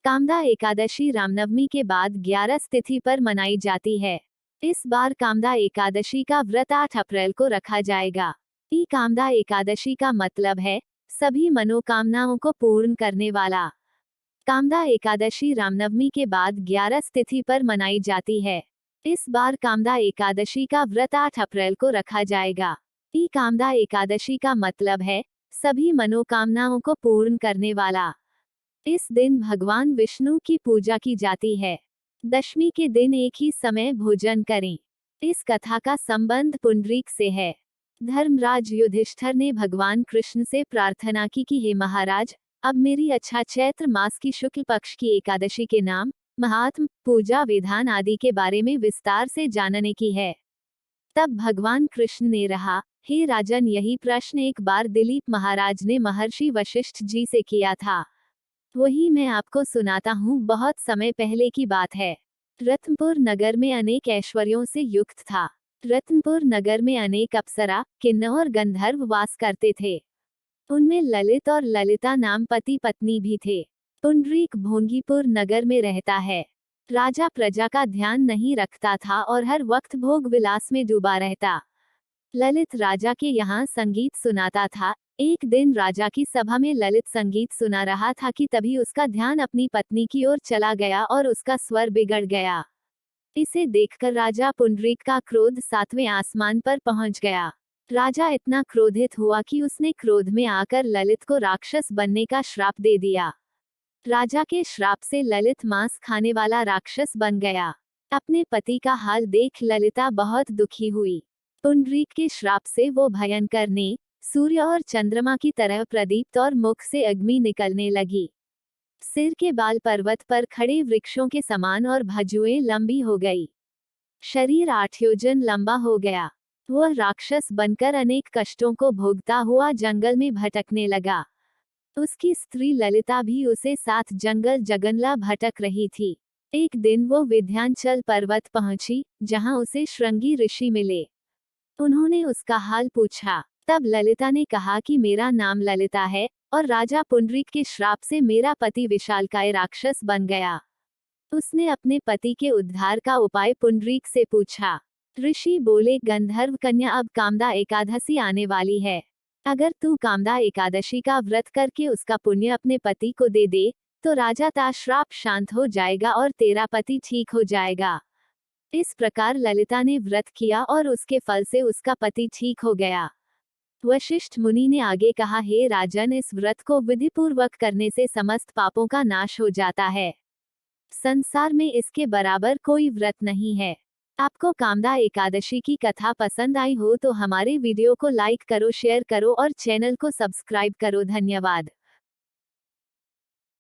कामदा एकादशी रामनवमी के बाद 11 तिथि पर मनाई जाती है। इस बार कामदा एकादशी का व्रत 8 अप्रैल को रखा जाएगा। कामदा एकादशी का मतलब है सभी मनोकामनाओं को पूर्ण करने वाला। कामदा एकादशी रामनवमी के बाद 11 तिथि पर मनाई जाती है। इस बार कामदा एकादशी का व्रत 8 अप्रैल को रखा जाएगा। कामदा एकादशी का मतलब है सभी मनोकामनाओं को पूर्ण करने वाला। इस दिन भगवान विष्णु की पूजा की जाती है। दशमी के दिन एक ही समय भोजन करें। इस कथा का संबंध पुंडरीक से है। धर्मराज युधिष्ठिर ने भगवान कृष्ण से प्रार्थना की कि हे महाराज, अब मेरी अच्छा चैत्र मास की शुक्ल पक्ष की एकादशी के नाम, महात्म, पूजा विधान आदि के बारे में विस्तार से जानने की है। तब भगवान कृष्ण ने रहा, हे राजन, यही प्रश्न एक बार दिलीप महाराज ने महर्षि वशिष्ठ जी से किया था। वही मैं आपको सुनाता हूँ। बहुत समय पहले की बात है। रत्नपुर नगर में अनेक ऐश्वर्यों से युक्त था। रत्नपुर नगर में अनेक अप्सरा, किन्नर और गंधर्व वास करते थे। उनमें ललित और ललिता नाम पति पत्नी भी थे। पुंडरीक भोंगीपुर नगर में रहता है। राजा प्रजा का ध्यान नहीं रखता था और हर वक्त भोग विलास में डूबा रहता। ललित राजा के यहाँ संगीत सुनाता था। एक दिन राजा की सभा में ललित संगीत सुना रहा था कि तभी उसका ध्यान अपनी पत्नी की ओर चला गया और उसका स्वर बिगड़ गया। इसे देखकर राजा पुंडरीक का क्रोध 7वें आसमान पर पहुंच गया। राजा इतना क्रोधित हुआ कि उसने क्रोध में आकर ललित को राक्षस बनने का श्राप दे दिया। राजा के श्राप से ललित मांस खाने वाला राक्षस बन गया। अपने पति का हाल देख ललिता बहुत दुखी हुई। पुंडरीक के श्राप से वो भयंकर ने सूर्य और चंद्रमा की तरह प्रदीप्त और मुख से अग्नि निकलने लगी। सिर के बाल पर्वत पर खड़े वृक्षों के समान और भुजाएं लंबी हो गई। शरीर 8 योजन लंबा हो गया। वह राक्षस बनकर अनेक कष्टों को भोगता हुआ जंगल में भटकने लगा। उसकी स्त्री ललिता भी उसे साथ जंगल जगनला भटक रही थी। एक दिन वो विंध्याचल पर्वत पहुंची, जहां उसे श्रृंगी ऋषि मिले। उन्होंने उसका हाल पूछा। तब ललिता ने कहा कि मेरा नाम ललिता है और राजा पुंडरीक के श्राप से मेरा पति विशालकाय राक्षस बन गया। उसने अपने पति के उद्धार का उपाय पुंडरीक से पूछा। ऋषि बोले, गंधर्व कन्या, अब कामदा एकादशी आने वाली है। अगर तू कामदा एकादशी का व्रत करके उसका पुण्य अपने पति को दे दे तो राजा का श्राप शांत हो जाएगा और तेरा पति ठीक हो जाएगा। इस प्रकार ललिता ने व्रत किया और उसके फल से उसका पति ठीक हो गया। वशिष्ठ मुनि ने आगे कहा, हे राजन, इस व्रत को विधिपूर्वक करने से समस्त पापों का नाश हो जाता है। संसार में इसके बराबर कोई व्रत नहीं है। आपको कामदा एकादशी की कथा पसंद आई हो तो हमारे वीडियो को लाइक करो, शेयर करो और चैनल को सब्सक्राइब करो। धन्यवाद।